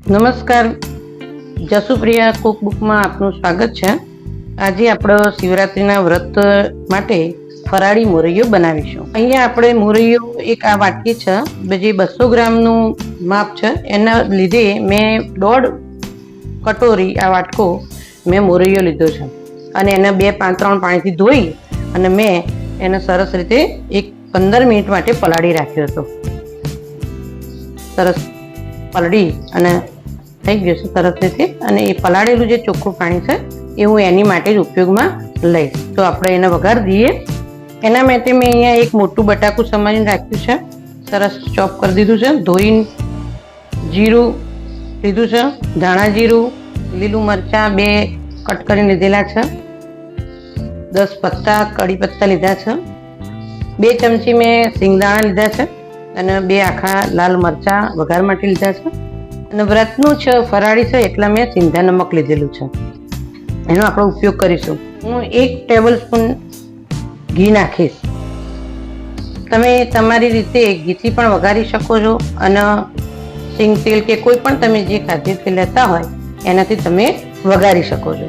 નમસ્કાર, જસુપ્રિયા કુકબુકમાં આપનું સ્વાગત છે। આજે આપણે શિવરાત્રિના વ્રત માટે ફરાળી મોરૈયો બનાવીશું। અહીંયા આપણે મોરૈયો એક આ વાટકી છે, જે 200 ગ્રામનું માપ છે, એના લીધે મેં 1.5 કટોરી આ વાટકો મેં મોરૈયો લીધો છે અને એને 2-3 પાણીથી ધોઈ અને મેં એને સરસ રીતે 15 મિનિટ માટે પલાળી રાખ્યો હતો। સરસ પલળી અને થઈ ગયું છે સરસ રીતે, અને એ પલાળેલું જે ચોખ્ખું પાણી છે એ હું એની માટે જ ઉપયોગમાં લઈશ। તો આપણે એને વઘાર દઈએ। એના માટે મેં અહીંયા એક મોટું બટાકું સમારીને રાખ્યું છે, સરસ ચોપ કરી દીધું છે। ધોઈને જીરું લીધું છે, ધાણા જીરું, લીલું મરચાં 2 કટ કરીને લીધેલા છે, 10 પત્તા કડી પત્તા લીધા છે, 2 ચમચી મેં સિંગદાણા લીધા છે અને 2 આખા લાલ મરચાં વઘાર માટે લીધા છે। અને વ્રતનું છે, ફરાળી છે, એટલા મેં સિંધા નમક લીધેલું છે, એનો આપણે ઉપયોગ કરીશું। હું 1 ટેબલ સ્પૂન ઘી નાખીશ। તમે તમારી રીતે ઘીથી પણ વઘારી શકો છો અને સિંગ તેલ કે કોઈ પણ તમે જે ખાદ્ય તેલ લેતા હોય એનાથી તમે વઘારી શકો છો।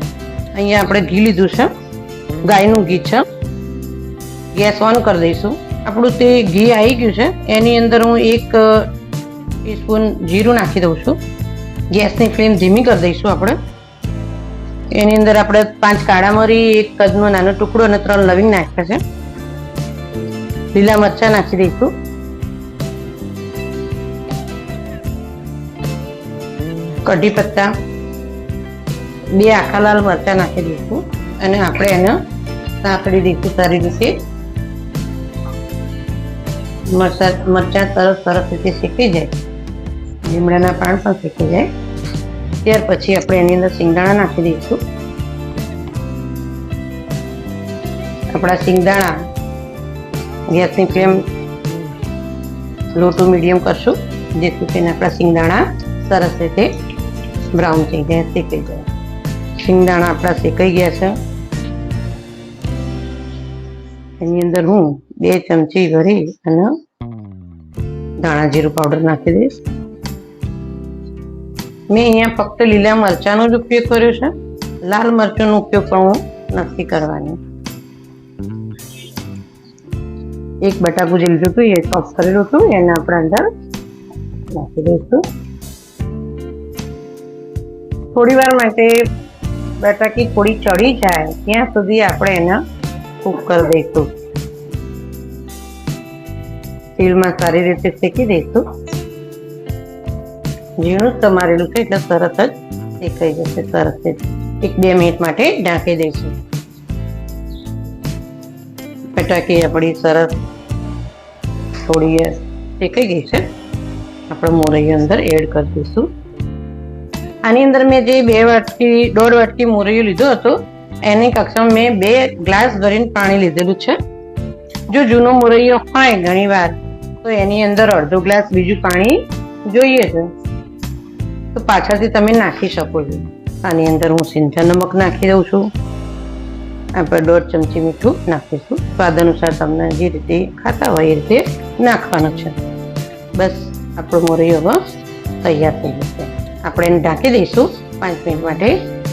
અહીંયા આપણે ઘી લીધું છે, ગાયનું ઘી છે। ગેસ ઓન કરી દઈશું। આપણું તે ઘી આવી ગયું છે, એની અંદર હું 1 ટીસ્પૂન જીરું નાખી દઉં છું। ગેસની ફ્લેમ ધીમી કરી દઈશું આપણે। એની અંદર આપણે 5 કાળા મરી, 1 તજનો નાનો ટુકડો અને 3 લવિંગ નાખ્યા છે। લીલા મરચાં નાખી દઈશું, કઢી પત્તા, 2 આખા લાલ મરચાં નાખી દઈશું અને આપણે એને સાંકળી દઈશું સારી રીતે। મરચાં સરસ રીતે શેકાઈ જાય, લીમડાના પાન પણ શેકાઈ જાય, ત્યાર પછી આપણે એની અંદર સિંગદાણા નાખી દઈશું। આપણા સિંગદાણા ગેસની ફ્લેમ લો ટુ મીડિયમ કરશું, જેથી કરીને આપણા સિંગદાણા સરસ રીતે બ્રાઉન થઈ જાય, શેકાઈ જાય। સિંગદાણા આપણા શેકાઈ ગયા છે, એની અંદર હું 2 ચમચી ભરી અને ધાણા જીરું પાવડર નાખી દઈશ। મેં અહીંયા ફક્ત લીલા મરચાંનો જ ઉપયોગ કર્યો છે, લાલ મરચાંનો ઉપયોગ પણ હું નથી કરવાની। 1 બટાકું જે લીધું હતું એ ચોપ કરેલું હતું, એને આપણે અંદર નાખી દઈશું। થોડી વાર માટે બટાકી થોડી ચડી જાય ત્યાં સુધી આપણે એને કૂક કરી દઈશું। તેલમાં સારી રીતે શેકી દઈશું। ઝીણું સમારેલું છે એટલે તરત જ શેકાઈ જશે સરસ રીતે। 1-2 મિનિટ માટે ઢાંકી દઈશું। બટાકી આપણી સરસ થોડી શેકાઈ ગઈ છે, આપણે મોરૈયો અંદર એડ કરી દઈશું। આની અંદર મેં જે 1.5 વાટકી મોરૈયો લીધો હતો એની કક્ષામાં મેં 2 ગ્લાસ ભરીને પાણી લીધેલું છે। જો જૂનો મોરૈયો હોય ઘણી વાર તો એની અંદર અડધો ગ્લાસ બીજું પાણી જોઈએ છે, તો પાછળથી તમે નાખી શકો છો। આની અંદર હું સિંધા નમક નાખી દઉં છું, આપણે 1.5 ચમચી મીઠું નાખીશું, સ્વાદ અનુસાર તમને જે રીતે ખાતા હોય એ રીતે નાખવાનું છે। બસ આપણો મોરૈયો હવે તૈયાર થઈ જશે। આપણે એને ઢાંકી દઈશું, 5 મિનિટ માટે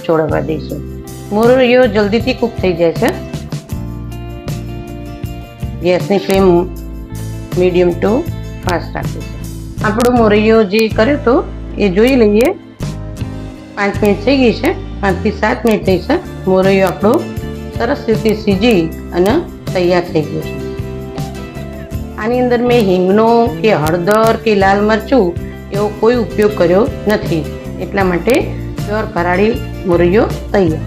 ચોળવવા દઈશું। મોરૈયો જલ્દીથી કૂક થઈ જાય છે। ગેસની ફ્લેમ મીડિયમ ટુ ફાસ્ટ રાખીશું। આપણો મોરૈયો જે કર્યો હતો એ જોઈ લઈએ। 5 મિનિટ થઈ ગઈ છે, 5 થી 7 મિનિટ થઈ છે। મોરૈયો આપણો સરસ રીતે સીજી અને તૈયાર થઈ ગયો છે। આની અંદર મેં હિંગનો કે હળદર કે લાલ મરચું એવો કોઈ ઉપયોગ કર્યો નથી, એટલા માટે પ્યોર ફરાળી મોરૈયો તૈયાર।